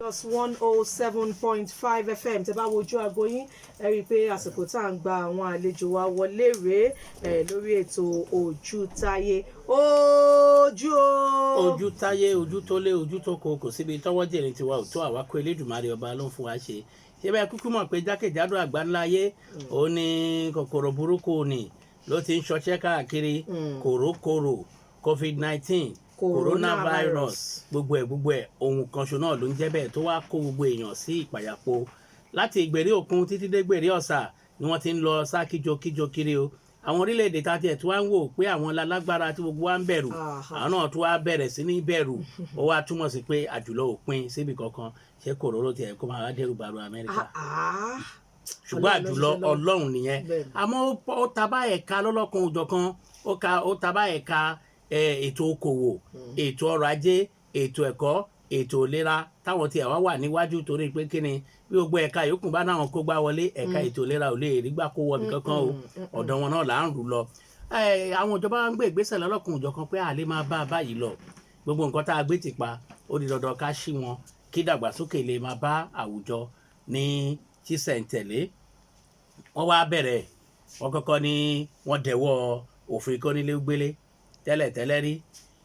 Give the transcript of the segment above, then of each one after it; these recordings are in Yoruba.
Plus 107.5 FM tẹ́ bá wojú aago yín ẹ rí i pé àsìkò tá à ń gba àwọn àlejò wa wọlé rèé lórí ètò Ojútáyé Ojútáyé ojú tó lé ojú tó kò síbi tọ́wọ́ jèrè tiwa ò tó àwa kó Elédùmarè ọba ló ń fún wa ṣe ṣé bẹ́ẹ̀ kúkú mọ̀ pé jákèjádò àgbáńláyé ó ní kòkòrò burúkú ni ló ti ń ṣọṣẹ́ káàkiri kòrókòrò COVID-19 coronavirus gbogbo ẹ̀ ohun kan ṣo náà ló ń jẹ́ bẹ́ẹ̀ tó wá kó gbogbo èèyàn sí ìpàyàpọ̀ láti ìgbèrí òkun títí dé gbèrí ọ̀sà ni wọ́n ti ń lọ sá kíjokíjo kiri o àwọn orílẹ̀-èdè tá a tiẹ̀ tó wá ń wò pé àwọn lálágbára tí gbogbo wa ń bẹ̀rù àwọn náà tó wá bẹ̀rẹ̀ sí ní bẹ̀rù ó wá túmọ̀ sí pé àjùlọ òpin síbi kankan ṣé kòróró tiẹ̀ kó máa dẹ́rù bàrù Amẹ́ríkà ṣùgbọ́n àjùlọ Ọlọ́run nìyẹn àmọ́ ó tabá ẹ̀ka lọ́lọ́kan òjọ̀kan ó tabá ẹ̀ka ètò okòwò ètò ọrọ̀ ajé ètò ẹ̀kọ́ ètò ìlera táwọn tí àwa wà níwájú torí pé kíni bí gbogbo ẹ̀ka yòókù bá náà kó gbá wọlé ẹ̀ka ètò ìlera ò lè rí gbà kó wọbi kankan o ọ̀dọ̀ wọn náà là ń rù lọ àwọn ìjọba ń gbé ìgbésẹ̀ lọ́lọ́kùn òjọ̀kan pé àlè máa bá a báyìí lọ gbogbo nǹkan tá a gbé tì pa ó di dandan ká ṣí wọn kí dàgbàsókè lè máa bá àwùjọ ní sísẹ̀ǹtẹ̀lé wọ́n wá bẹ̀rẹ̀ wọ́n kọ́kọ́ ní wọ́n dẹ̀wọ́ òfin kónílé-gbélé tẹ́lẹ̀ rí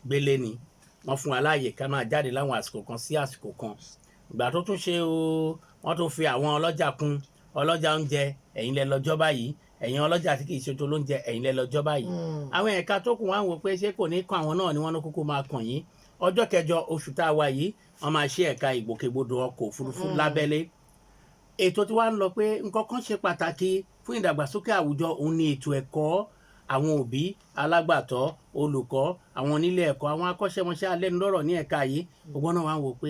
gbélé ni wọ́n fún wa láàyè ká máa jáde láwọn àsìkò kan sí àsìkò kan ìgbà tó tún ṣe o wọ́n tún fi àwọn ọlọ́jà kún ọlọ́jà oúnjẹ ẹ̀yin lẹ lọ́jọ́ báyìí ẹ̀yin ọlọ́jà tí kì í ṣe tó lóúnjẹ ẹ̀yin lẹ lọ́jọ́ báyìí àwọn ẹ̀ka tó kù wá wò pé ṣé kò ní kàn àwọn náà ni wọ́n ní kúkú máa kàn yín ọjọ́ kẹjọ oṣù tá a wà yìí wọ́n máa ṣe ẹ̀ka ìgbòkègbodò ọkọ̀ òfurufú lábẹ́lé ètò tí wàá ń lọ pé nǹkan kan ṣe pàtàkì fún ìdàgbàsókè àwùjọ òun ni ètò ẹ̀kọ́ àwọn òbí alágbàtọ́ olùkọ́ àwọn onílé ẹ̀kọ́ àwọn akọ́ṣẹ́mọṣẹ́ alẹ́nulọ́rọ̀ ní ẹ̀ka yìí gbogbo náà wà ń wò pé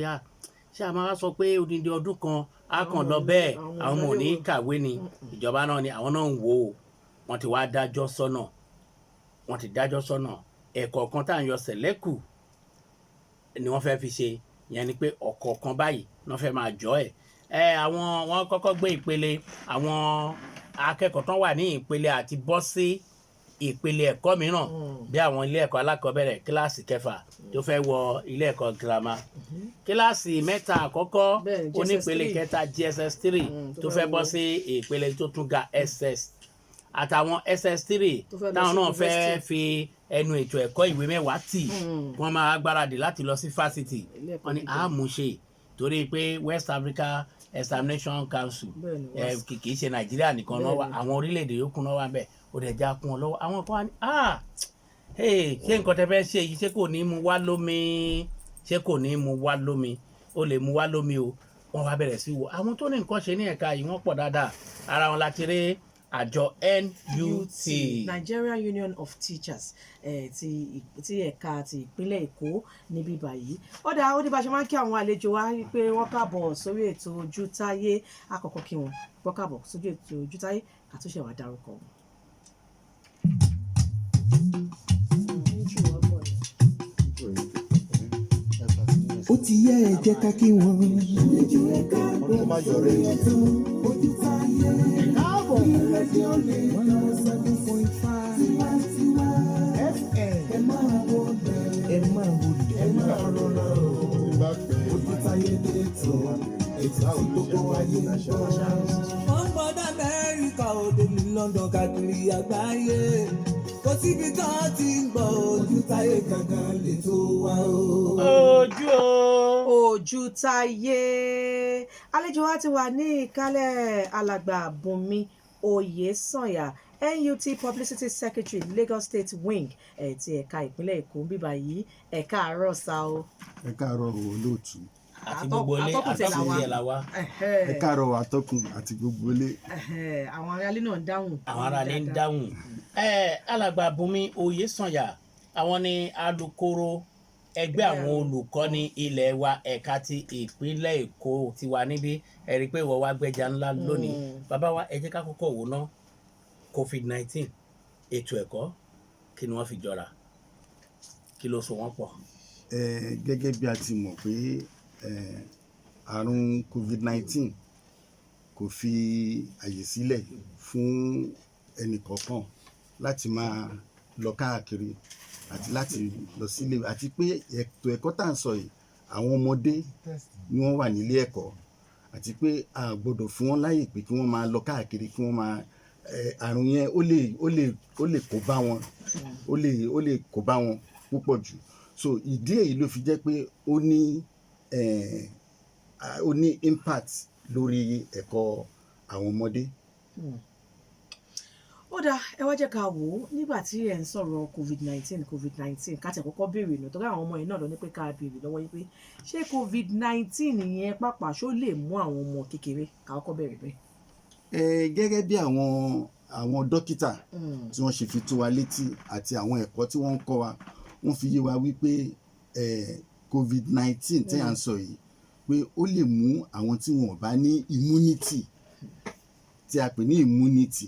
ṣé a máa sọ pé odindi ọdún kan á kàn lọ bẹ́ẹ̀ àwọn ọmọ ò ní kàwé ni ìjọba náà ni àwọn náà ń wò ó wọ́n ti wá dájọ́ sọ́nà ẹ̀kọ́ kan tá à ń yọ sẹ̀lẹ́kù ni wọ́n fẹ́ fi ṣe ìyẹn ni pé ọ̀kọ̀ọ̀kan báyìí wọ́n fẹ́ máa jọ àwọn wọ́n kọ́kọ́ gbé ìpele àwọn akẹ́kọ̀ọ́ tán wà ní ìpele àti bọ́ sí ìpele ẹ̀kọ́ mìíràn bí àwọn ilé ẹ̀kọ́ alákọ̀ọ́bẹ̀rẹ̀ kíláàsì kẹfà tó fẹ́ wọ ilé ẹ̀kọ́ girama kíláàsì mẹ́ta àkọ́kọ́ onípele kẹta JSS 3 tó fẹ́ bọ́ sí ìpele tó tún ga SS àtàwọn SS 3 táwọn náà fẹ́ fi ẹnu ètò ẹ̀kọ́ ìwé mẹ́wàá tì wọ́n máa gbáradì láti lọ sí fásitì wọ́n ní àmúṣe torí pé West Africa Examination Council kì í ṣe Nàìjíríà nìkan náà wà àwọn orílẹ̀-èdè yòókù náà wà bẹ́ẹ̀ ó dẹ̀ já kún ọ lọ́wọ́ àwọn kan wá ní ṣé nǹkan tẹ́ fẹ́ ṣe yìí ṣé kò ní mú wá lómi ó lè mú wá lómi o wọ́n wá bẹ̀rẹ̀ sí wo àwọn tó ní nǹkan ṣe ní ẹ̀ka yìí wọ́n pọ̀ dáadáa ara wọn láti rí àjọ NUT Nigerian Union of Teachers ti ẹ̀ka ti ìpínlẹ̀ Èkó níbí báyìí ó ní bá ṣe máa ń kí àwọn àlejò wa pé wọ́n káàbọ̀ sórí ètò Ojútáyé àkọ́kọ́ kí wọ́n káàbọ̀ sórí ètò Ojútáyé àtúnṣe wà dárúkọ wọn. ó ti yẹ ẹ jẹ́ ká kí wọn. Ojútáyé káàbọ̀ rédíò lè 107.5 FM ẹ máa rọra o. Ojútáyé lẹ́tọ̀ ètò tí gbogbo ayé ń gbọ́. wọ́n gbọ́dọ̀ Amẹ́ríkà òde ní London káàkiri àgbáyé kò síbi tó ti ń gbọ́ Ojútáyé gangan lè tó wá o. Ojútáyé àlejò wa ti wà ní ìkálẹ̀ alàgbà Bùnmi Oyèsànyà NUT Publicity Secretary Lagos State Wing ti ẹ̀ka ìpínlẹ̀ Èkó ń bíbá yìí ẹ̀ka àárọ̀ sá o. ẹ̀ka àárọ̀ olóòtú. àti gbogbo ilé àtọ́kùn ilé la wá. ẹ̀ka àárọ̀ atọ́kùn àti gbogbo ilé. àwọn aráalé náà ń dáhùn. àwọn aráalé ń dáhùn. alàgbà Bùnmi Oyèsànyà àwọn ni alukoro ẹgbẹ́ àwọn olùkọ́ni ilé wa ẹ̀ka ti ìpínlẹ̀ Èkó ti wà níbí ẹ̀rí pé ìwọ wá gbẹ́jà ńlá lónìí bàbá wa ẹ jẹ́ ká kọ́kọ́ wò ná COVID-19 ètò ẹ̀kọ́ kí ni wọ́n fi jọra kí ló so wọ́n pọ̀. gẹ́gẹ́ bí a ti mọ̀ pé àrùn COVID-19 kò fi àyè sílẹ̀ fún ẹnìkọ̀ọ̀kan láti máa lọ káàkiri àti láti lọ sílé àti pé ètò ẹ̀kọ́ tá à ń sọ yìí àwọn ọmọdé ni wọ́n wà nílé ẹ̀kọ́ àti pé a gbọ́dọ̀ fún wọn láyè pé kí wọ́n máa lọ káàkiri kí wọ́n máa àrùn yẹn ó lè kó bá wọn ó lè kó bá wọn púpọ̀ jù so ìdí èyí ló fi jẹ́ pé ó ní impact lórí ẹ̀kọ́ àwọn ọmọdé. Ó dáa ẹ wá jẹ́ ká wò ó nígbà tí ẹ̀ ń sọ̀rọ̀ covid-19 ká tẹ̀ kọ́kọ́ béèrè nù torí àwọn ọmọ yìí náà lọ ní pé ká béèrè lọ́wọ́ yín pé ṣé covid-19 yẹn pàpà ṣó lè mú àwọn ọmọ kékeré ká kọ́kọ́ bẹ̀rẹ̀ bẹ́ẹ̀. Gẹ́gẹ́ bí àwọn dókítà tí wọ́n ṣe fi tó wa létí àti àwọn ẹ̀kọ́ tí wọ́n ń kọ́ wa wọ́n fi yé wa wípé covid-19 tí à ń sọ yìí pé ó lè mú àwọn tí wọn ò bá ní immunity tí a pè ní immunity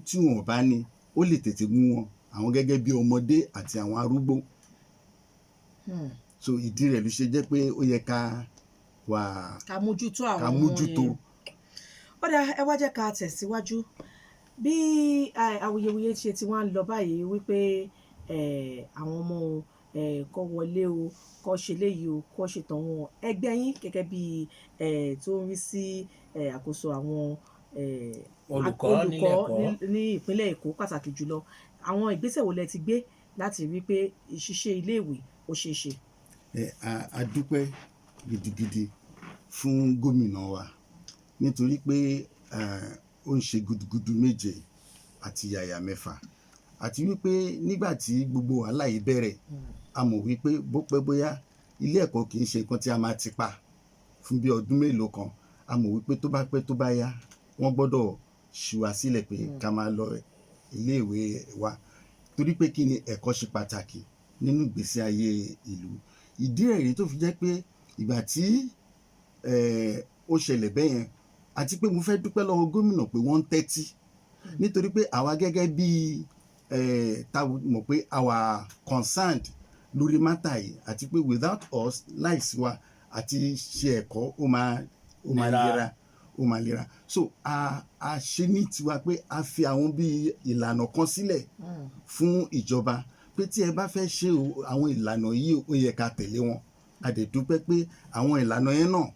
tí wọn ò bá ní ó lè tètè mú wọn àwọn gẹ́gẹ́ bí ọmọdé àti àwọn arúgbó so ìdí rẹ̀ ló ṣe jẹ́ pé ó yẹ ká mójútó àwọn ọmọ yẹn. Ó dáa ẹ wá jẹ́ ká tẹ̀síwájú bí awuyewuye ṣe ti wá ń lọ báyìí wípé àwọn ọmọ kọ́ wọlé o kọ́ ṣe léyìí o kọ́ ṣe tọ̀hún ẹgbẹ́ yín gẹ́gẹ́ bí tó ń rí sí àkóso àwọn olùkọ́ ní ìpínlẹ̀ Èkó pàtàkì jùlọ àwọn ìgbésẹ̀ wo lẹ ti gbé láti rí pé ìṣiṣẹ́ iléèwé ó ṣeé ṣe. A dúpẹ́ gidigidi fún gómìnà wa nítorí pé ó ń ṣe gudugudu méje àti yàyà mẹ́fà àti wípé nígbà tí gbogbo wàhálà yìí bẹ̀rẹ̀ a mọ̀ wípé bó pẹ́ bóyá ilé ẹ̀kọ́ kì í ṣe nǹkan tí a máa ti pa fún bí ọdún mélòó kan a mọ̀ wípé tó bá pẹ́ tó bá yá wọ́n gbọ́dọ̀ ṣì wá sílẹ̀ pé ká máa lọ iléèwé wa torí pé kí ni ẹ̀kọ́ ṣe pàtàkì nínú ìgbésí ayé ìlú ìdí ẹ̀rí tó fi jẹ́ pé ìgbà tí ó ṣẹlẹ̀ bẹ́yẹn àti pé mo fẹ́ dúpẹ́ lọ́wọ́ gómìnà pé wọ́n ń tẹ́tí nítorí pé àwa gẹ́gẹ́ bí ta mọ̀ pé our concerned lórí mátà yìí àti pé without us láìsí wa àti ṣe ẹ̀kọ́ ó máa lera so a ṣe ní tiwa pé a fi àwọn bí ìlànà kan sílẹ̀ fún ìjọba pé tí ẹ bá fẹ́ ṣe àwọn ìlànà yìí ó yẹ ká tẹ̀lé wọn a dẹ̀ dúpẹ́ pé àwọn ìlànà yẹn náà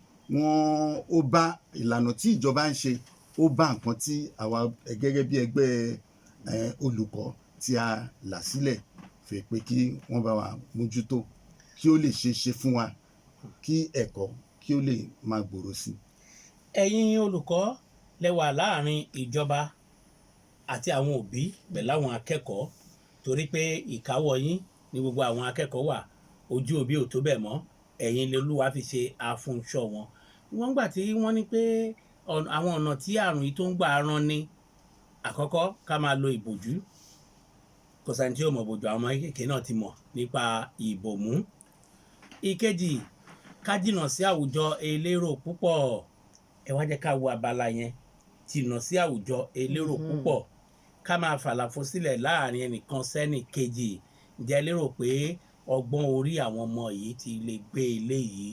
ó bá ìlànà tí ìjọba ń ṣe ó bá nǹkan tí àwa gẹ́gẹ́ bí ẹgbẹ́ olùkọ́ tí a là sílẹ̀ fẹ́ pé kí wọ́n bá wa mójútó kí ó lè ṣe fún wa kí ẹ̀kọ́ kí ó lè máa gbòòrò sí. Ẹ̀yin olùkọ́ lẹ wà láàrin ìjọba àti àwọn òbí pẹ̀lú àwọn akẹ́kọ̀ọ́ torí pé ìkáwọ́ yín ni gbogbo àwọn akẹ́kọ̀ọ́ wà ojú òbí ò tó bẹ̀ mọ́ ẹ̀yin lolúwa fi ṣe àfúnṣọ́ wọn. Wọ́n gbà tí wọ́n ní pé àwọn ọ̀nà tí àrùn yìí tó ń gbà ran ni àkọ́kọ́ ká máa lo ìbòjú kò sẹ́ni tí ó mọ̀ bòjú àwọn ọmọ kékeré náà ti mọ̀ nípa ìbòmú. Ìkejì ká jìnnà sí àwùjọ elérò púpọ̀ ẹ wá jẹ́ ká wo abala yẹn jìnnà sí àwùjọ elérò púpọ̀ ká máa fàlàfo sílẹ̀ láàrin ẹnìkan sẹ́nì kejì ǹjẹ́ lérò pé ọgbọ́n orí àwọn ọmọ yìí ti lè gbé eléyìí.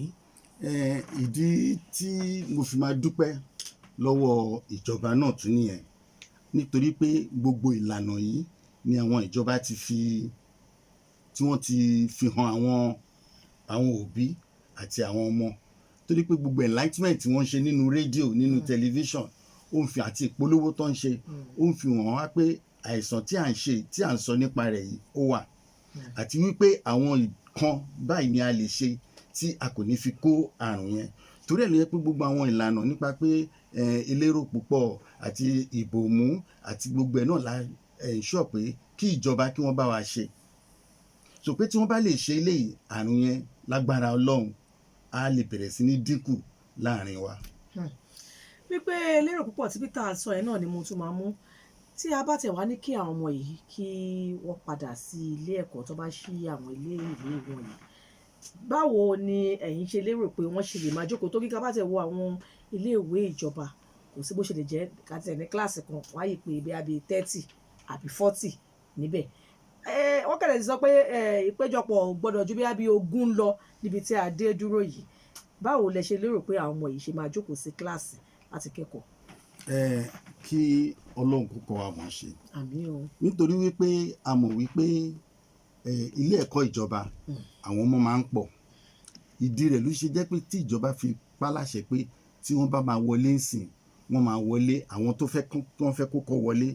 Ìdí tí mo fi máa dúpẹ́ lọ́wọ́ ìjọba náà tún nìyẹn nítorí pé gbogbo ìlànà yìí ni àwọn ìjọba tí wọ́n ti fi hàn àwọn òbí àti àwọn ọmọ torí pé gbogbo enlightenment tí wọ́n ń ṣe nínú rédíò nínú tẹlifíṣàn ó ń fi àti ìpolówó tó ń ṣe ó ń fi hàn wá pé àìsàn tí à ń sọ nípa rẹ̀ yìí ó wà àti wípé àwọn nǹkan báyìí ni a lè ṣe tí a kò ní fi kó àrùn yẹn torí ẹ̀ ló yẹ pé gbogbo àwọn ìlànà nípa pé elérò púpọ̀ àti ìbòmú àti gbogbo ẹ̀ náà la ensure pé kí ìjọba kí wọ́n bá wa ṣe so pé tí wọ́n bá lè ṣe eléyìí àrùn yẹn lágbára Ọlọ́run á lè bẹ̀rẹ̀ sí ní dínkù láàrin wa. wípé elérò púpọ̀ tí Peter sọ ẹ̀ náà ni mo tún máa mú tí a bá tẹ̀ wá ní kí àwọn ọmọ yìí kí wọ́n padà sí ilé ẹ̀kọ́ tó bá ṣí àwọn ilé ìwé wọn yìí báwo ni ẹ̀yin ṣe lérò pé wọ́n ṣe lè máa jókòó tó kíkà bá tẹ̀ wo àwọn ilé ìwé ìjọba kò sí bó ṣe lè jẹ́ kàtẹ́ ní kíláàsì kan wáyé pé bí i 30 àbí 40 níbẹ̀ wọ́n kẹ̀lẹ́ ti sọ pé ìpéjọpọ̀ gbọ́dọ̀ ju bí i 20 lọ níbi tí a dé dúró yìí báwo lẹ ṣe lérò pé àwọn ọmọ yìí ṣe máa jókòó sí kíláàsì láti kẹ́kọ̀ọ́. Kí Ọlọ́run kó kọ́ wa mọ̀ ṣe àmín o nítorí wípé a mọ̀ wípé ilé ẹ̀kọ́ ìjọba àwọn ọmọ máa ń pọ̀ ìdí rẹ̀ ló ṣe jẹ́ pé tí ìjọba fi páláṣẹ pé tí wọ́n bá máa wọlé ńsìn wọ́n máa wọlé àwọn tó fẹ́ kókó wọlé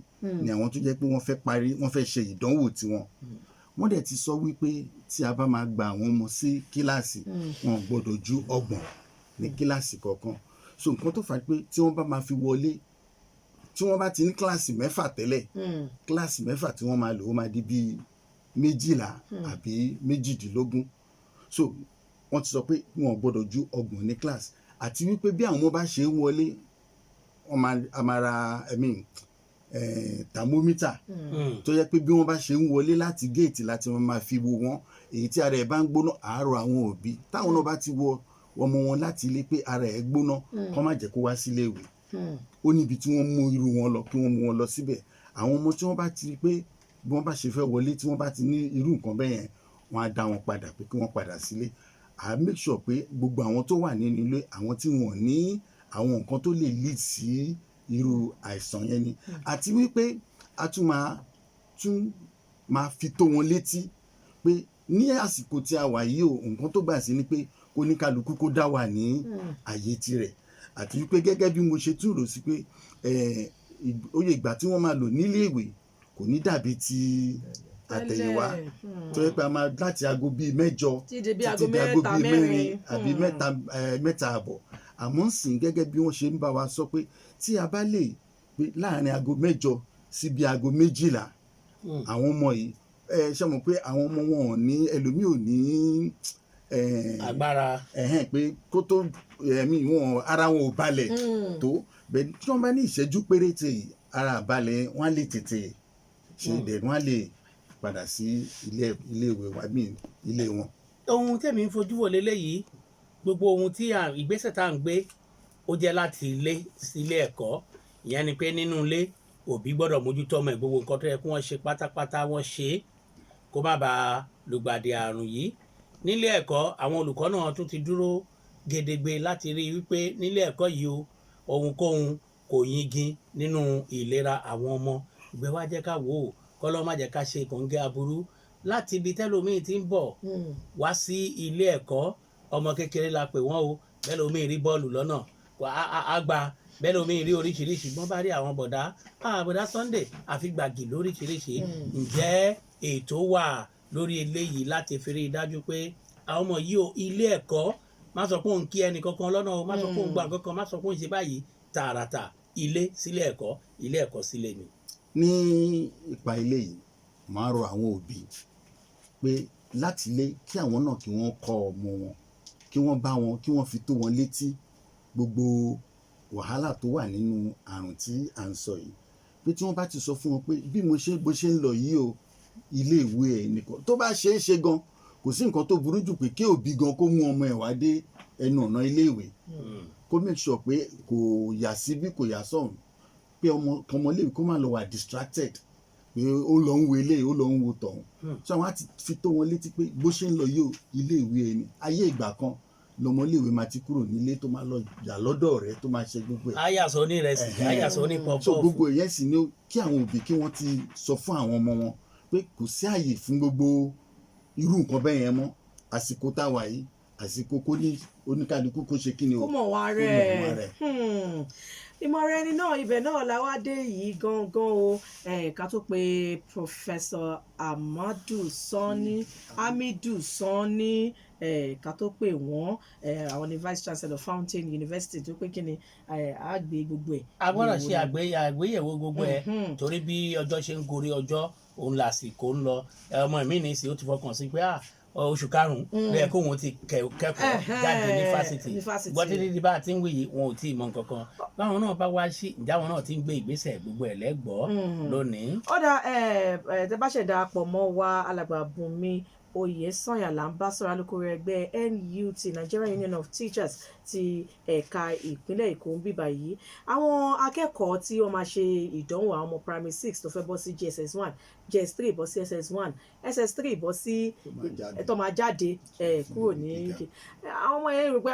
ni àwọn tó jẹ́ pé wọ́n fẹ́ parí wọ́n fẹ́ ṣe ìdánwò tiwọn wọ́n dẹ̀ ti sọ wípé tí a bá máa gba àwọn ọmọ sí kíláàsì wọn gbọ́dọ̀ ju 30 ní kíláàsì kọ̀ọ̀kan so nǹkan tó fà á pé tí wọ́n bá máa fi wọlé tí wọ́n bá ti ní kíláàsì 6 tẹ́lẹ̀ kíláàsì 6 tí wọ́n máa lò ó máa di bíi 12 àbí 18 so wọ́n ti sọ pé wọn gbọ́dọ̀ ju 30 ní kíláàsì àti wípé bí àwọn ọmọ bá ṣe ń wọlé wọ́n máa ra thermometer tó yẹ pé bí wọ́n bá ṣe ń wọlé láti géètì láti máa fi wo wọn èyí tí ara ẹ̀ bá ń gbóná àárọ̀ àwọn òbí táwọn náà bá ti wọ ọmọ wọn láti ilé pé ara ẹ̀ gbóná kó má jẹ́ kó wá sílé ìwé ó níbi tí wọ́n mú irú wọn lọ kí wọ́n mú wọn lọ síbẹ̀ àwọn ọmọ tí wọ́n bá ti rí pé bí wọ́n bá ṣe fẹ́ wọlé tí wọ́n bá ti ní irú nǹkan bẹ́ẹ̀ yẹn wọ́n á dá wọn padà pé kí wọ́n padà sílé à make sure pé gbogbo àwọn tó wà nínú ilé àwọn tí wọ́n ní àwọn nǹkan tó lè lead sí irú àìsàn yẹn ni àti wípé a tún máa fi tó wọn létí pé ní àsìkò tí a wà yìí o nǹkan tó gbà sí ni pé kó ní kálukú kó dá wà ní àyè tirẹ̀ àti wípé gẹ́gẹ́ bí mo ṣe tún rò sí pé oyè ìgbà tí wọ́n máa lò nílé ìwé kò ní dàbí ti àtẹ̀yìnwá tó yẹ pé a máa láti aago bíi 8 títí di aago bíi 4 àbí 3 àbọ̀ àmọ́ sìn gẹ́gẹ́ bí wọ́n ṣe ń bá wa sọ pé tí a bá lè pé láàrin aago 8 sí bí aago 12 àwọn ọmọ yìí ṣe mọ̀ pé àwọn ọmọ wọn ò ní ẹlòmíì ò ní agbára pé kó tó ara wọn ò balẹ̀ tó bẹ́ẹ̀ tí wọ́n bá ní ìṣẹ́jú péréte ara àbalẹ̀ wọ́n á lè tètè ṣe dẹ̀ wọ́n á lè padà sí ilé ìwé wa bí ilé wọn. ohun tẹ̀mí ń fojú wò lélẹ́yìí gbogbo ohun tí ìgbésẹ̀ tá à ń gbé ó jẹ́ láti ilé sí ilé ẹ̀kọ́ ìyẹn ni pé nínú ilé òbí gbọ́dọ̀ mójútó ọmọ ẹ̀ gbogbo nǹkan tó yẹ kí wọ́n ṣe pátápátá wọ́n ṣe kó má bàa lùgbàdì àrùn yìí nílé ẹ̀kọ́ àwọn olùkọ́ náà tún ti dúró gedegbe láti rí wípé nílé ẹ̀kọ́ yìí o ohunkóhun kò yingin nínú ìlera àwọn ọmọ ìgbẹ́ wa jẹ́ ká wò ó kọ́lọ́ má jẹ́ ká ṣe kòńgẹ́ aburú láti ibi tẹ́lómìn ti ń bọ̀ wá sí ilé ẹ̀kọ́ ọmọ kékeré la pè wọ́n o bẹ́lómìn rí bọ́ọ̀lù lọ́nà àgbà bẹ́lómìn rí oríṣiríṣi wọ́n bá rí àwọn bọ̀dá Sunday àfi gbàgì lóríṣiríṣi ǹjẹ́ ètò wà lórí eléyìí láti fi rí i dájú pé àwọn ọmọ yìí o ilé ẹ̀kọ́ má sọ pé òun kí ẹnì kankan lọ́nà o má sọ pé òun gba kankan má sọ pé òun ṣe báyìí tààràtà ilé sílé ẹ̀kọ́ ilé ẹ̀kọ́ sílé mi. ní ipa ilé yìí máa rọ àwọn òbí pé láti ilé kí àwọn náà kí wọ́n kọ́ ọmọ wọn kí wọ́n bá wọn kí wọ́n fi tó wọn létí gbogbo wàhálà tó wà nínú àrùn tí à ń sọ yìí pé tí wọ́n bá ti sọ fún wọn pé bí bó ṣe ń lọ yìí o ilé ìwé ẹ̀ nìkan tó bá ṣe é ṣe gan kò sí nǹkan tó burú jù pé kí òbí gan kó mú ọmọ ẹ̀ wá dé ẹnu ọ̀nà ilé ìwé kó make sure pé kò yà síbí kò yà sọ̀hún pé ọmọléèwé kó má lọ wà distracted pé ó lọ ń wo eléyìí ó lọ ń wo tọ̀hún so àwọn á ti fi tó wọn létí pé bó ṣe ń lọ yìí o ilé ìwé ẹ̀ ni ayé ìgbà kan lọmọléèwé máa ti kúrò nílé tó máa lọ yà lọ́dọ̀ rẹ̀ tó máa ṣe gbogbo ẹ̀. ayàsọ ní rẹsì ayàsọ ní pọpọ. so gbogbo ìyẹn sì ni kí àwọn òbí kí wọ́n ti sọ fún àwọn ọmọ wọn pé kò sí àyè fún gbogbo irú nǹkan bẹ́ẹ̀ yẹn mọ́ àsìkò táwa yìí àsìkò kó ní oníkálukú kó ṣe kí ni o kó mọ̀ wá rẹ̀ ìmọ̀ràn ẹni náà ibẹ̀ náà la wá dé yìí gangan o ká tó pe Professor Hamidu Sanni ká tó pè wọ́n àwọn ni Vice Chancellor Fountain University tó pé kí ni àgbé gbogbo ẹ̀. a gbọ́dọ̀ ṣe àgbéyẹ̀wò gbogbo ẹ̀ torí bí ọjọ́ ṣe ń gorí ọjọ́ òun làsìkò ń lọ ọmọ mi ní sí ó ti fọkàn sí pé oṣù karùn-ún bẹ́ẹ̀ kó wọn ti kẹ́kọ̀ọ́ jáde ní fásitì gbọ́dọ̀ dídí bá a ti ń wí yìí wọn ò tí ì mọ nǹkan kan báwọn náà bá wá sí ìjà wọn náà ti ń gbé ìgbésẹ̀ gbogbo ẹ̀ lẹ́gbọ̀ọ́ lónìí. ó dà tẹ bá ṣẹ̀dá pọ̀ mọ́ wa alàgbà Bùnmi Oyèsànyà là ń bá sọ̀rọ̀ alukoro ẹgbẹ́ NUT Nigerian Union of Teachers ti ẹ̀ka ìpínlẹ̀ Èkó ń bíbá yìí àwọn akẹ́kọ̀ọ́ tí wọ́n máa ṣe ìdánwò àwọn ọmọ primary 6 tó fẹ́ bọ́ sí JSS1 JS3 bọ́ sí SS1 SS3 bọ́ sí tó máa jáde kúrò ní àwọn ọmọ yẹn rò pé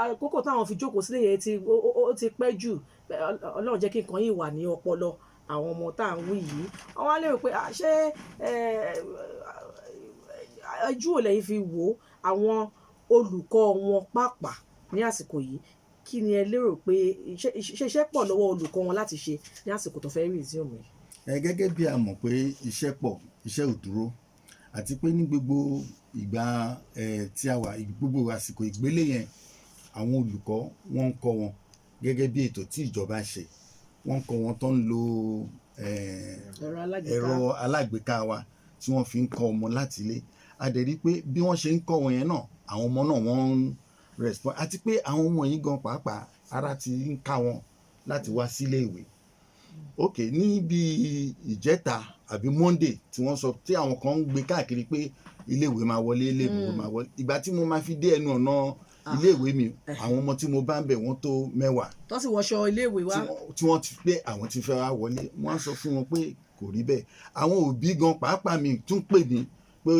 àkókò táwọn fi jókòó sílé yẹn ó ti pẹ́ jù Ọlọ́run jẹ́ kí nǹkan yìí wà ní ọpọlọ àwọn ọmọ tá à ń wí yìí wọ́n á lérò pé ṣé ojú ò lẹ́yìn fi wò àwọn olùkọ́ wọn pàápàá ní àsìkò yìí kí ni ẹ lérò pé iṣẹ́ pọ̀ lọ́wọ́ olùkọ́ wọn láti ṣe ní àsìkò tó fẹ́ resume yìí. Gẹ́gẹ́ bí a mọ̀ pé iṣẹ́ pọ̀, iṣẹ́ ò dúró, àti pé ní gbogbo ìgbà tí a wà, gbogbo àsìkò ìgbélé yẹn, àwọn olùkọ́ wọ́n ń kọ́ wọn gẹ́gẹ́ bí ètò tí ìjọba ṣe. Wọ́n ń kọ́ wọn tó ń lo ẹ̀rọ alágbèéká wa tí wọ́n fi ń kọ́ ọmọ láti ilé. A dẹ̀ rí pé bí wọ́n ṣe ń kọ́ wọn yẹn náà, àwọn ọmọ náà wọ́n ń respond, àti pé àwọn ọmọ yìí gan pàápàá ara ti ń ká wọn láti wá sílé ìwé. Ok, ní bí ìjẹta àbí Monday tí wọ́n sọ tí àwọn kan ń gbé káàkiri pé iléèwé máa wọlé, iléèwé máa wọlé, ìgbà tí mo máa fi dé ẹnu ọ̀nà iléèwé mi, àwọn ọmọ tí mo bá ń bẹ̀ wọ́n tó 10. tó sì wọṣọ iléèwé wá. tí wọ́n ti pé àwọn ti fẹ́ wá wọlé, wọ́n á sọ fún wọn pé kò rí bẹ́ẹ̀. Àwọn òbí gan pàápàá mi tún pè mí pé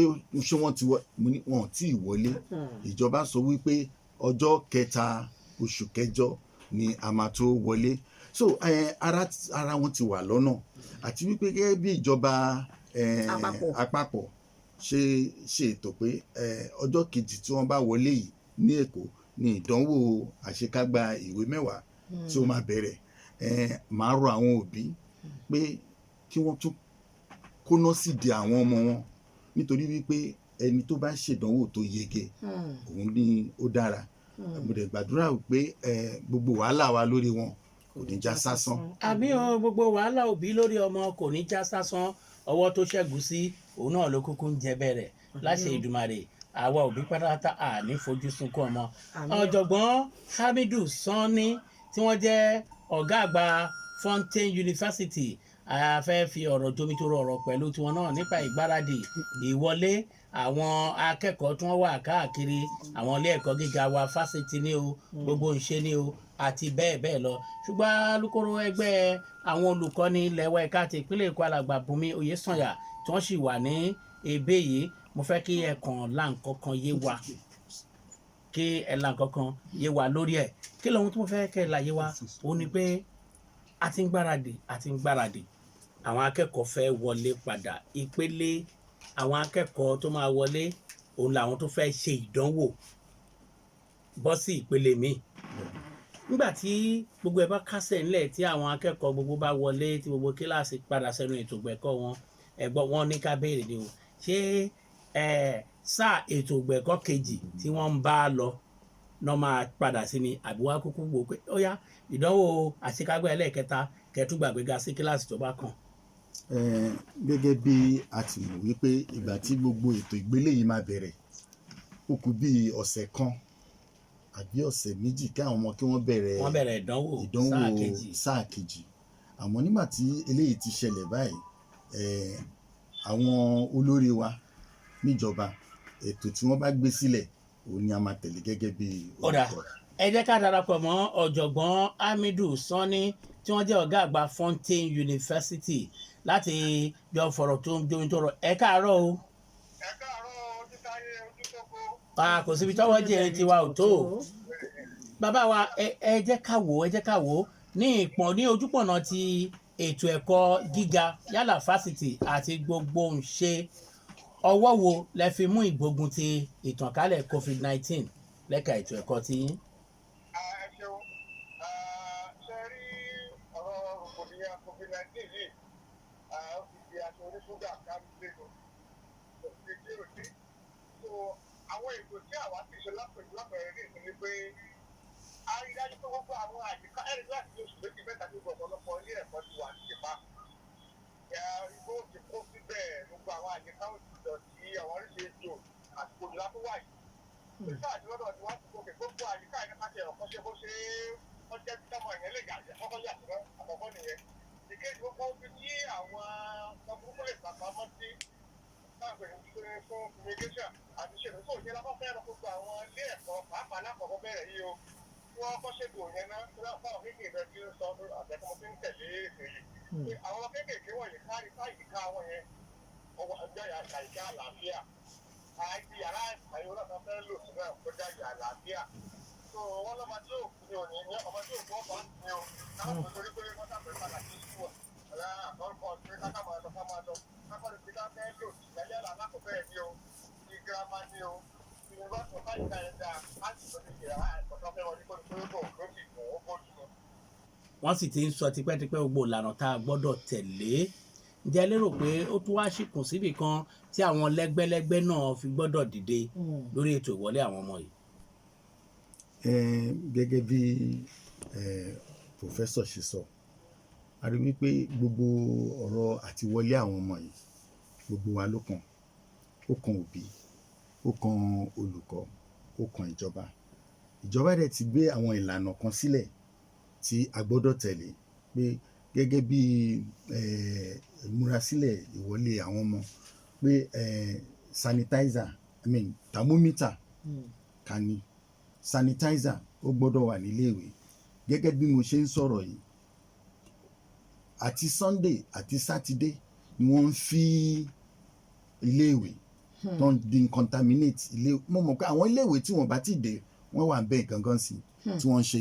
ṣé wọ́n ti wọlé, wọn ò tí ì wọlé. Ìjọba sọ wípé ọjọ́ 3 oṣù kẹjọ ni a máa tó wọlé. So ara wọn ti wà lọ́nà, àti wípé gẹ́gẹ́ bí ìjọba àpapọ̀ ṣe ètò pé ọjọ́ kejì tí wọ́n bá wọlé yìí ní Èkó ni ìdánwò àṣekágbá ìwé mẹ́wàá tí ó máa bẹ̀rẹ̀. Màá rọ àwọn òbí pé kí wọ́n tún kóná sí di àwọn ọmọ wọn, nítorí wípé ẹni tó bá ṣèdánwò tó yege òun ni ó dára. Mo dẹ̀ gbàdúrà pé gbogbo wàhálà wa lórí wọn kò ní já sásán. àmì o, gbogbo wàhálà òbí lórí ọmọ kò ní já sásán. Ọwọ́ tó ṣẹ́gun sí òun náà ló kúkú ń jẹ bẹ̀rẹ̀ láṣẹ Èdùmàrè. Àwa òbí pátápátá àní fojú sunkún ọmọ. Ọ̀jọ̀gbọ́n Hamidu Sanni tí wọ́n jẹ́ ọ̀gá àgbà Fountain University, a fẹ́ fi ọ̀rọ̀ jomitoro ọ̀rọ̀ pẹ̀lú tiwọn náà nípa ìgbáradì ìwọlé àwọn akẹ́kọ̀ọ́ tí wọ́n wà káàkiri àwọn ilé ẹ̀kọ́ gíga wa, fásitì ní o, gbogbo ìṣe ní o, àti bẹ́ẹ̀ bẹ́ẹ̀ lọ. Ṣùgbọ́n alukoro ẹgbẹ́ àwọn olùkọ́ni ilẹ̀ wa ẹ̀ka ti ìpínlẹ̀ Èkó, alàgbà Bùnmi Oyèsànyà, tí wọ́n sì wà ní ebè yìí, mo fẹ́ kí ẹ kàn lá nǹkankan yé wa, kí ẹ lá nǹkankan yé wa lórí ẹ̀. Kí lóhun tí mo fẹ́ kẹ́ ẹ là yé wa, òun ni pé a ti ń gbáradì àwọn akẹ́kọ̀ọ́ fẹ́ wọlé padà. Ìpele àwọn akẹ́kọ̀ọ́ tó máa wọlé òun làwọn tó fẹ́ ṣe ìdánwò bọ́ sí ìpele míì. Nígbà tí gbogbo ẹ bá kásẹ̀ ńlẹ̀, tí àwọn akẹ́kọ̀ọ́ gbogbo bá wọlé, tí gbogbo kíláàsì padà sẹ́nu ètò ìgbẹ̀kọ́ wọn, ẹ̀gbọ́n wọn ní ká béèrè ni o, ṣé sáà ètò ìgbẹ̀kọ́ kejì tí wọ́n ń bá lọ náà máa padà sí ni, àbí wá kúkú wò pé ó yá ìdánwò àṣekágbá ẹlẹ́ẹ̀kẹta kẹtùgbàgbéga sí kíláàsì tó bá kàn. Gẹ́gẹ́ bí a ti mọ̀ wípé ìgbà tí gbogbo ètò ìgbélé yìí máa bẹ̀rẹ̀, ó kù bí ọ̀sẹ̀ kan àbí ọ̀sẹ̀ méjì kí àwọn ọmọ kí wọ́n bẹ̀rẹ̀ ìdánwò sáà kejì. Àmọ́ nígbà tí eléyìí ti ṣẹlẹ̀ báyìí, àwọn olórí wa níjọba, ètò tí wọ́n bá gbé sílẹ̀ òun ni a máa tẹ̀lé gẹ́gẹ́ bí olùkọ́. Ẹ jẹ́ ká darapọ̀ mọ́ ọ̀jọ̀gbọ́n Hamidu Sanni tí wọ́n jẹ́ ọ̀gá àgbà Fountain University láti jọ fọ̀rọ̀ tó ń jomi tó rọ̀. Ẹ káàárọ̀ o. Ẹ káàárọ̀ Ojútáyé Ojútókó. Kò síbi tọ́wọ́ jẹ́ tiwa ò tó. Bàbá wa ẹ jẹ́ ká wò ó ní ojúpọ̀nà ti ètò ẹ̀kọ́ gíga yálà fásitì àti gbogbo ńṣe. Ọwọ́ wo lẹ fi mú ìgbógun ti ìtànkálẹ̀ COVID-19 lẹ́ka ètò ẹ̀kọ́ tí yín? Ẹ ṣeun, ṣe rí ọ̀rọ̀ rògbòdìyàn COVID-19 yìí, ó ti di aṣọ oníṣúgà kárí lẹ́nu, kò sí tí ò dé. So àwọn ètò tí àwa ti ṣe lápẹ̀rẹ̀ ní ìsinmi pé a rí dájú pé gbogbo àwọn àyíká ẹ̀rí láti oṣù méjì mẹ́ta ní ọ̀pọ̀lọpọ̀ ilé ẹ̀kọ́ ti wà ní ìpa. Igbó ti kó síbẹ̀, gbogbo àwọn àyíká òjò tí àwọn oríṣi ètò àti òjòlá tó wà yìí. Nígbà tí lọ́dọ̀ ni wọ́n ti gòkè gbogbo àyíká ìdẹ́pàṣẹ ọ̀kọ́ ṣe bó ṣe wọ́n jẹ́ tí táwọn èèyàn lè gà jẹ́ kọ́kọ́ yà sí àkọ́kọ́ nìyẹn. Ìkejì gbogbo ibi tí àwọn ọkùnrin kò lè pàpamọ́ sí láàpẹ̀ fún fumigation àti ṣèlú tó yẹ lápá fẹ́ràn gbogbo àwọn ilé ẹ̀kọ́ pàápàá lákọ̀ọ́kọ́ bẹ̀rẹ̀ yìí o. Tí wọ́n kọ́ ṣètò yẹn náà tí wọ́n fáwọn kéékèèké tí ó sọ àtẹ̀kọ́ tí ń tẹ̀lé ètò yìí. Àwọn kéékèèké wọ̀nyí kárí káyìíká wọn yẹn ọwọ́ àjọyà àyíká àlàáfíà. Àìsí yàrá àyè wọn náà fẹ́ lò síbẹ̀ kọjá ìyá àlàáfíà. So wọ́n lọ́mọ tí ò kú ní òní ní ọmọ tí ò kú ọ̀pá ní o. Káwọn torí pé wọ́n sábẹ̀ padà sí ìṣúwọ̀. Ọ̀la àkọ́kọ́ pé káká máa lọ káká máa lọ. Kákọ́ ní pípa fẹ́ lò ìyálẹ́ alákọ̀ọ́bẹ̀ ni o. Ní girama ni o. yunifásitì ọ̀tá ìta ẹ̀ dáa láti lọ sí ìyàrá ẹ̀kọ́ tó fẹ́ wọlé kó ní kó ló sì mọ̀ ó bójú mu. wọ́n sì ti ń sọ tipẹ́tipẹ́ gbogbo ìlànà tá a gbọ́dọ̀ tẹ̀lé. ǹjẹ́ lérò pé ó tún wá ṣìkùn síbì kan tí àwọn lẹ́gbẹ́lẹ́gbẹ́ náà fi gbọ́dọ̀ dìde lórí ètò ìwọlé àwọn ọmọ yìí? Gẹ́gẹ́ bí pòfẹ́sọ̀ ṣe sọ, a rí wípé gbogbo ọ̀rọ̀ àti wọlé àwọn ọmọ yìí gbogbo wa ló kàn. Ó kan òbí, ó kan olùkọ́, ó kan ìjọba. Ìjọba dẹ̀ ti gbé àwọn ìlànà kan sílẹ̀ tí a gbọ́dọ̀ tẹ̀lé pé gẹ́gẹ́ bí ìmúrasílẹ̀ ìwọlé àwọn ọmọ pé sanitizer, thermometer ká ní, sanitizer ó gbọ́dọ̀ wà níléèwé. Gẹ́gẹ́ bí mo ṣe ń sọ̀rọ̀ yìí, àti Sunday àti Saturday ni wọ́n ń fi iléèwé tó ń decontaminate ilé. Mo mọ̀ pé àwọn iléèwé tí wọ́n bá ti dé wọ́n wà bẹ́ẹ̀ gangan sí tí wọ́n ń ṣe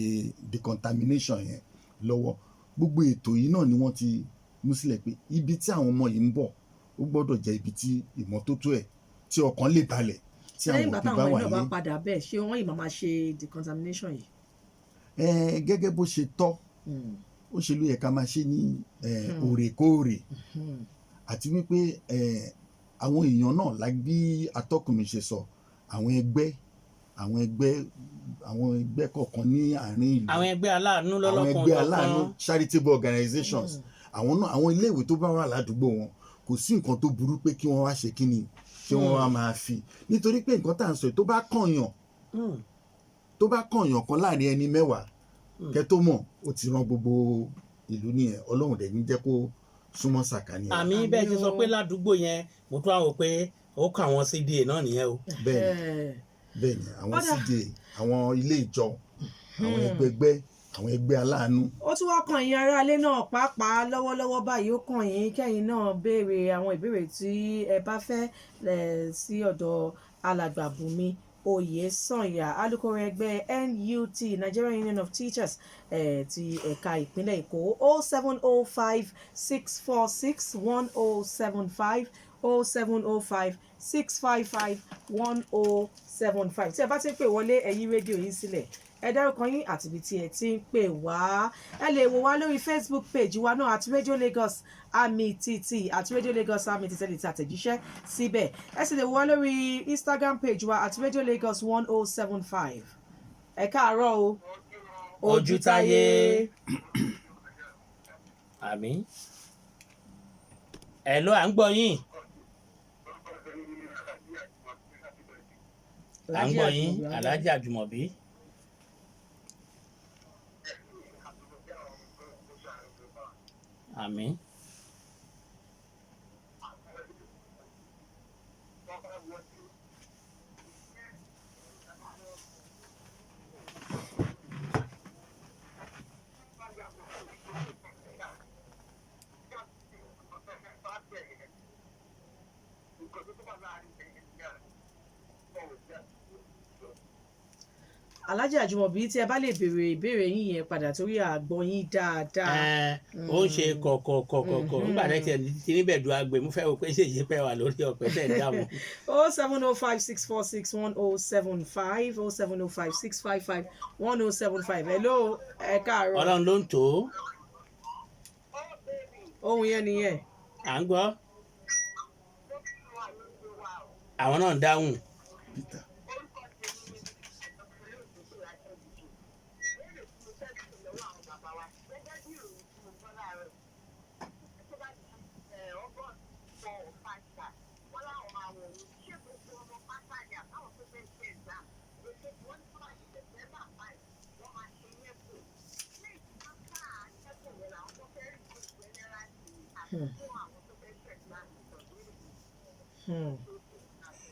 decontamination yẹn lọ́wọ́. Gbogbo ètò yìí náà ni wọ́n ti mú sílẹ̀ pé ibi tí àwọn ọmọ yìí ń bọ̀ ó gbọ́dọ̀ jẹ́ ibi tí ìmọ́tótó ẹ̀ tí ọkàn lè balẹ̀ tí àwọn òbí bá wà lẹ́yìn ìgbà táwọn nílé. náà bá padà bẹ́ẹ̀ ṣé wọ́n yìí máa ṣe decontamination yìí? Gẹ́gẹ́ bó ṣe tọ́ ó ṣe ló yẹ ká máa ṣe ní òrèkóòrè, àti wípé àwọn èèyàn náà bí atọ́kùn mi ṣe sọ, àwọn ẹgbẹ́ kọ̀ọ̀kan ní àárín ìlú, àwọn ẹgbẹ́ aláàánú àwọn lọ́lọ́kan ẹgbẹ́ aláàánú charitable organizations, àwọn iléèwé tó bá wà ládùúgbò wọn kò sí nǹkan tó burú pé kí wọ́n wá ṣe kíni kí wọ́n wá máa fi, nítorí pé nǹkan tá à ń sọ yìí tó bá kànyàn kan láàrin ẹni 10 kẹ́ tó mọ̀ ó ti ran gbogbo ìlú nìyẹn. Ọlọ́run dẹ̀ ní jẹ́ kó súnmọ́ sàkání ẹ̀. àmì bẹ́ẹ̀ ti sọ pé ládùúgbò yẹn mo tún àwọn pé ó kọ àwọn CDA náà nìyẹn o. bẹ́ẹ̀ni àwọn CDA, àwọn ilé ìjọ, àwọn ẹgbẹgbẹ́, àwọn ẹgbẹ́ aláàánú. Ó tún wá kàn yín aráalé náà pàápàá lọ́wọ́lọ́wọ́ báyìí, ó kàn yín kẹ́yìn náà béèrè àwọn ìbéèrè tí ẹ bá fẹ́ sí ọ̀dọ̀ alàgbà Bùnmi Oyèsànyà, alukoro ẹgbẹ́ NUT Nigerian Union of Teachers ti ẹ̀ka ìpínlẹ̀ Èkó. 07056461075 07056551075. tí ẹ bá ti ń pè wọlé ẹ yí rédíò yín sílẹ̀, ẹ dárúkọ yín àti ibi tí ẹ ti ń pè wá. Ẹ lè wò wá lórí Facebook page wa náà àti Radio Lagos Army TT, àti Radio Lagos Army TT lè ti àtẹ̀jíṣẹ́ síbẹ̀. Ẹ sì lè wò wá lórí Instagram page wa àti Radio Lagos 1075. Ẹ káàárọ̀ o. Ojútáyé. àmì ẹ ló à ń gbọ́ yín. à ń gbọ́ yín Alhaji Àjùmọ̀bí. àmín. Alhaji Àjùmọ̀bí, tí ẹ bá lè béèrè ìbéèrè yín yẹn padà torí àgbọ̀ yín dáadáa. ó ń ṣe kọ̀kọ̀kọ̀kọ̀ nígbà tí ẹ ti níbẹ̀ dùn àgbẹ̀ mú fẹ́ wò pé ṣe yé pẹ́ wà lórí ọ̀pẹ tẹ̀ ń dáhùn. 07056461075 07056551075. Hello, ẹ káàárọ̀. Ọlọ́run ló ń tó. Ohun yẹn nìyẹn. à ń gbọ́. àwọn náà ń dáhùn. Peter.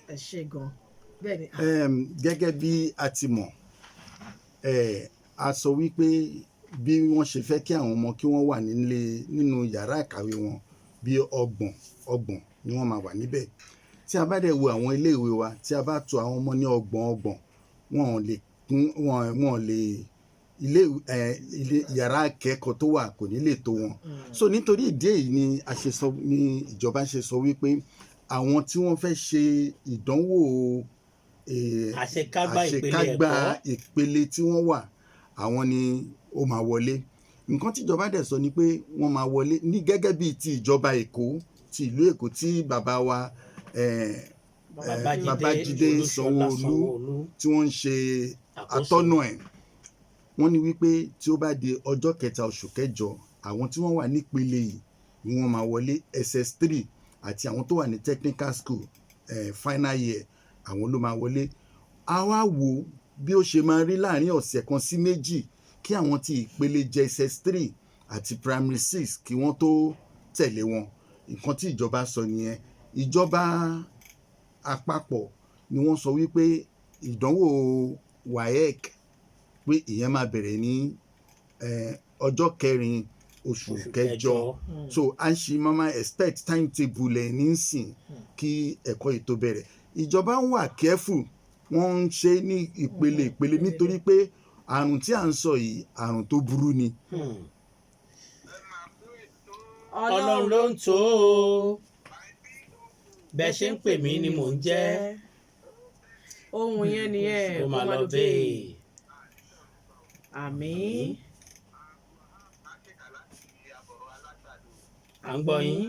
Ẹ ṣé gan. Bẹ́ẹ̀ni. Gẹ́gẹ́ bí a ti mọ̀, a sọ wípé bí wọ́n ṣe fẹ́ kí àwọn ọmọ kí wọ́n wà nínú yàrá ìkàwé wọn bí 30 ni wọ́n máa wà níbẹ̀. Tí a bá dẹ̀ wo àwọn iléèwé wa, tí a bá tò àwọn ọmọ ní 30 wọn lè ilé yàrá akẹ́kọ̀ọ́ tó wà kò ní lè tó wọn. So nítorí ìdí èyí ni ìjọba ṣe sọ wípé àwọn tí wọ́n fẹ́ ṣe ìdánwò àṣekágbá ìpele àṣekágbá ẹ̀kọ́. ìpele tí wọ́n wà àwọn ni ó máa wọlé. Nǹkan tíjọba dẹ̀ sọ ni pé wọ́n máa wọlé ní gẹ́gẹ́ bíi ti ìjọba Èkó, ti ìlú Èkó tí bàbá wa Babájídé Sanwó-Olú tí wọ́n ń ṣe atọ́nà ẹ̀. Wọ́n ní wípé tí ó bá di ọjọ́ 3 oṣù kẹjọ, àwọn tí wọ́n wà nípele yìí ni wọ́n máa wọlé SS3 àti àwọn tó wà ní technical school final year àwọn ló máa wọlé. A wá wò bí ó ṣe máa rí láàrin ọ̀sẹ̀ kan sí méjì kí àwọn tí ìpele JSS3 àti primary 6 kí wọ́n tó tẹ̀lé wọn. Nǹkan tí ìjọba sọ nìyẹn. Ìjọba àpapọ̀ ni wọ́n sọ wípé ìdánwò WAEC pé ìyẹn máa bẹ̀rẹ̀ ní ọjọ́ 4 oṣù kẹjọ. So a ń ṣe mama expect timetable ẹ̀ nísìn kí ẹ̀kọ́ yìí tó bẹ̀rẹ̀. Ìjọba ń wà careful, wọ́n ń ṣe ní ìpele nítorí pé àrùn tí à ń sọ yìí àrùn tó burú ni. Ọlọ́run ló ń tó o, bẹ́ẹ̀ ṣe ń pè mí ni mò ń jẹ́. Ohun yẹn nìyẹn Kó máa lọ bẹ́ẹ̀. Àmín. À ń gbọ́ yín.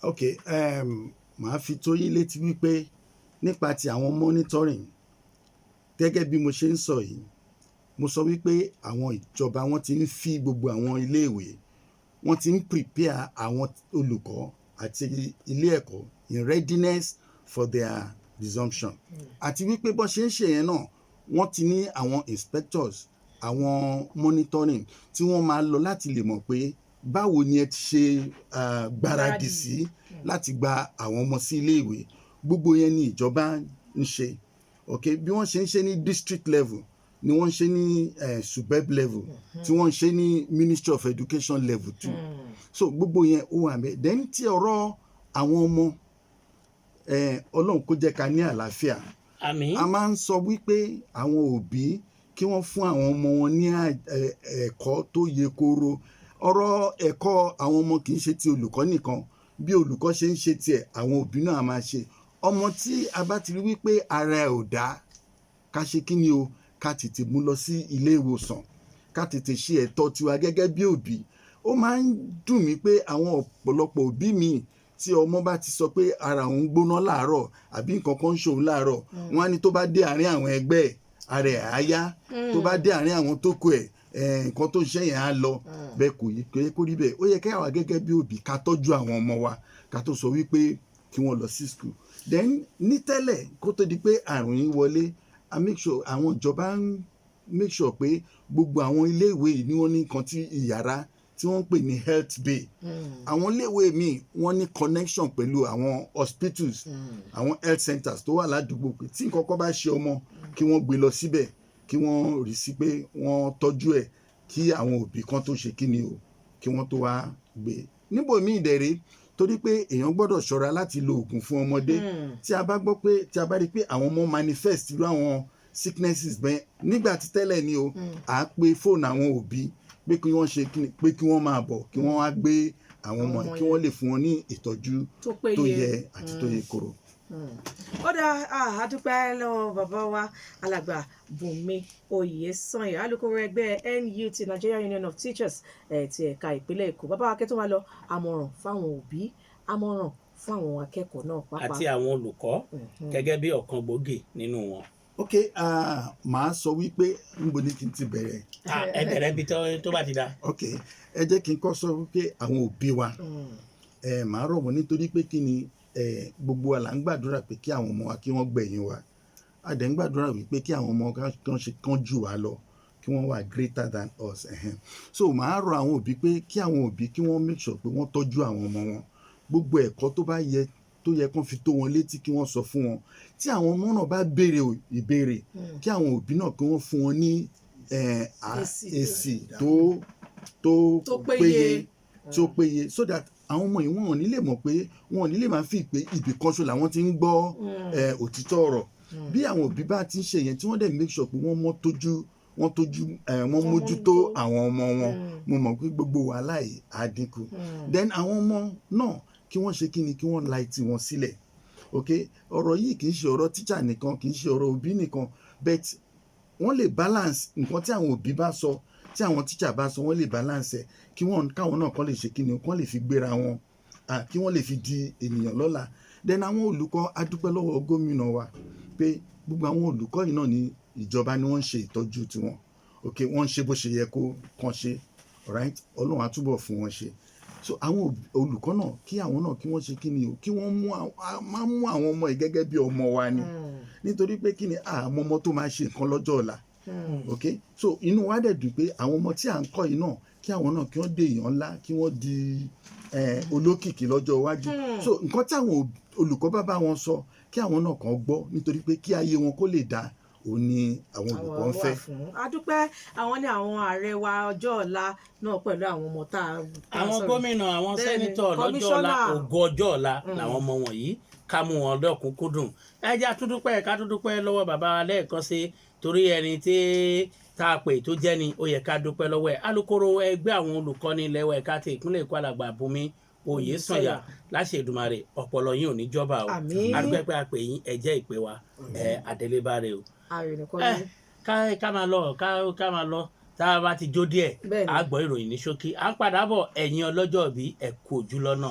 Ok, màá fi tó yín létí wípé nípa ti àwọn monitoring gẹ́gẹ́ bí mo ṣe ń sọ yìí, mo sọ wípé àwọn ìjọba wọn ti ń fi gbogbo àwọn iléèwé, wọ́n ti ń prepare àwọn olùkọ́ àti ilé ẹ̀kọ́ in readiness for their resumption. Àti wípé bó ṣe ń ṣe yẹn náà wọ́n ti ní àwọn inspectors, àwọn monitoring tí wọ́n máa lọ láti lè mọ̀ pé báwo ni ẹ ti ṣe gbáradì sí láti gba àwọn ọmọ sí iléèwé. Gbogbo yẹn ni ìjọba ń ṣe. Ok, bí wọ́n ṣe ń ṣe ní district level ni wọ́n ń ṣe ní suburb level tí wọ́n ń ṣe ní Ministry of Education level too. So gbogbo yẹn ó wà mẹ́. Then tí ọ̀rọ̀ àwọn ọmọ Ọlọ́run kó jẹ́ ká ní àlàáfíà. Àmín. A máa ń sọ wípé àwọn òbí kí wọ́n fún àwọn ọmọ wọn ní ẹ̀kọ́ tó yè kooro. Ọ̀rọ̀ ẹ̀kọ́ àwọn ọmọ kì í ṣe ti olùkọ́ nìkan, bí olùkọ́ ṣe ń ṣe tiẹ̀ àwọn òbí náà a máa ṣe. Ọmọ tí a bá ti rí wípé ara ẹ̀ ò dá, ká ṣe kí ni o, ká tètè mú lọ sí ilé ìwòsàn, ká tètè ṣe ẹ̀tọ́ tiwa gẹ́gẹ́ bí òbí. Ó máa ń dùn mí pé àwọn ọ̀pọ̀lọpọ̀ òbí mi tí ọmọ bá ti sọ pé ara òun gbóná láàárọ̀ àbí nǹkan kan ń ṣòun láàárọ̀, wọ́n á ní tó bá dé àárín àwọn ẹgbẹ́ ẹ̀ ara ẹ̀ á yá, tó bá dé àárín àwọn tó kù ẹ̀ nǹkan tó ń ṣe yẹn á lọ. Bẹ́ẹ̀ kò yẹ kó rí bẹ́ẹ̀. Ó yẹ ká wà gẹ́gẹ́ bí òbí ká tọ́jú àwọn ọmọ wa ká tó sọ wípé kí wọ́n lọ sí school. Then ní tẹ́lẹ̀ kó tó di pé àrùn yìí wọlé, a make sure àwọn ìjọba ń make sure pé gbogbo àwọn iléèwé yìí ni wọ́n ní nǹkan tí ìyàrá tí wọ́n ń pè ní health bay. Àwọn iléèwé míì wọ́n ní connection pẹ̀lú àwọn hospitals, àwọn health centers tó wà ládùúgbò pé tí nǹkan kan bá ṣe ọmọ kí wọ́n gbé lọ síbẹ̀ kí wọ́n rí sí pé wọ́n tọ́jú ẹ̀ kí àwọn òbí kan tó ṣe kí ni o kí wọ́n tó wá gbé. Níbo míì dẹ̀rẹ́ torí pé èèyàn gbọ́dọ̀ ṣọ́ra láti lo oògùn fún ọmọdé. Tí a bá gbọ́ pé tí a bá rí pé àwọn ọmọ manifest irú àwọn sicknesses bẹ́ẹ̀ nígbà tí tẹ́lẹ̀ ni o à á pe fóònù àwọn òbí pé kí wọ́n ṣe pé kí wọ́n máa bọ̀ kí wọ́n wá gbé àwọn ọmọ kí wọ́n lè fún wọn ní ìtọ́jú tó yẹ àti tó yẹ kóró. Ó dáa, a dúpẹ́ lọ́wọ́ bàbá wa alàgbà Bùnmi Oyèsànyà, alukoro ẹgbẹ́ NUT Nigeria Union of Teachers ti ẹ̀ka ìpínlẹ̀ Èkó. Bàbá wa kẹ́tọ́ máa lọ àmọ̀ràn fáwọn òbí, àmọ̀ràn fún àwọn akẹ́kọ̀ọ́ náà pàápàá. Àti àwọn olùkọ́ gẹ́gẹ́ bí ọ̀kan gbòógì nínú wọn. Ok, màá sọ wípé níbo ni kí n ti bẹ̀rẹ̀. Ẹ bẹ̀rẹ̀ bí tó bá ti dá. Ok, ẹ jẹ́ kí n kọ́ sọ wípé àwọn òbí wa màá rọ̀ wọ́n nítorí pé kí ni gbogbo wa là ń gbàdúrà pé kí àwọn ọmọ wa kí wọ́n gbẹ̀yìn wa. A dẹ̀ ń gbàdúrà wípé kí àwọn ọmọ kan jù wá lọ kí wọ́n wà greater than us. So màá rọ àwọn òbí pé kí àwọn òbí kí wọ́n make sure pé wọ́n tọ́jú àwọn ọmọ wọn, gbogbo ẹ̀kọ́ tó bá yẹ kán fi tó wọn létí kí wọ́n sọ fún wọn. Tí àwọn ọmọ náà bá béèrè ìbéèrè kí àwọn òbí náà kí wọ́n fún wọn ní èsì tó péye so that àwọn ọmọ yìí wọn ò ní lè mọ̀ pé wọn ò ní lè máa fi pé ibì kan ṣo làwọn ti ń gbọ́ òtítọ́ ọ̀rọ̀. Bí àwọn òbí bá ti ń ṣe yẹn tí wọ́n dẹ̀ make sure pé wọ́n mójútó àwọn ọmọ wọn, mo mọ̀ pé gbogbo wàhálà yìí á dínkù. Then àwọn ọmọ náà kí wọ́n ṣe kí ni, kí wọ́n la etí wọn sílẹ̀. Ọ̀rọ̀ yìí kì í ṣe ọ̀rọ̀ teacher nìkan, kì í ṣe ọ̀rọ̀ òbí nìkan, but wọ́n lè balance nǹkan tí àwọn òbí bá sọ, tí àwọn teacher bá sọ, wọ́n lè balance ẹ̀ kí káwọn náà kàn lè ṣe kí ni, kàn lè fi gbéra wọn, kí wọ́n lè fi di ènìyàn lọ́la. Then àwọn olùkọ́, a dúpẹ́ lọ́wọ́ gómìnà wa pé gbogbo àwọn olùkọ́ yìí náà ní ìjọba ni wọ́n ń ṣe ìtọ́jú tiwọn. Wọ́n ń ṣe bó ṣe yẹ kán ṣe, alright, Ọlọ́run á túbọ̀ fún wọn ṣe. So àwọn olùkọ́ náà kí àwọn náà kí wọ́n ṣe kí ni o, kí wọ́n máa mú àwọn ọmọ yìí gẹ́gẹ́ bí ọmọ wa ni, nítorí pé kí ni àmọ́ ọmọ tó máa ṣe nǹkan lọ́jọ́ ọ̀la. So inú wa dẹ̀ dùn pé àwọn ọmọ tí à ń kọ́ yìí náà kí àwọn náà kí wọ́n dé èèyàn ńlá, kí wọ́n di olókìkí lọ́jọ́ iwájú. So nǹkan tí àwọn olùkọ́ bá wọn sọ kí àwọn náà kàn gbọ́, nítorí pé kí ayé wọn kó lè dáa, ó ní àwọn olùkọ́ ń fẹ́. A dúpẹ́ àwọn ní àwọn ààrẹ wa ọjọ́ ọ̀la náà pẹ̀lú àwọn ọmọ tá a àwọn gómìnà, àwọn sẹ́nitọ̀ lọ́jọ́ ọ̀la, ògo ọjọ́ ọ̀la làwọn ọmọ wọ̀nyí, ká mú wọn lọ́kùnkúndùn. ẹ jẹ́ ká tún dúpẹ́ lọ́wọ́ bàbá wa lẹ́ẹ̀kan sí, torí ẹni tí tá a pè tó jẹ́ ni ó yẹ ká dúpẹ́ lọ́wọ́ ẹ̀. alukoro ẹgbẹ́ àwọn olùkọ́ni ilẹ̀ wa ẹ̀ka ti ìpínlẹ̀ Èkó alàgbà Bùnmi Oyèsànyà, láṣẹ Èdùmàrè ọpọlọ yín ò ní jọba o. adúpẹ́ pé a pè yín, ẹ jẹ́ ìpè wa, àdélébáre o. ká máa lọ tá a bá ti jó díẹ̀, a gbọ́ ìròyìn ní ṣókí. à ń padà bọ̀, ẹ̀yin ọlọ́jọ́ bí ẹ kú ojú lọ́nà.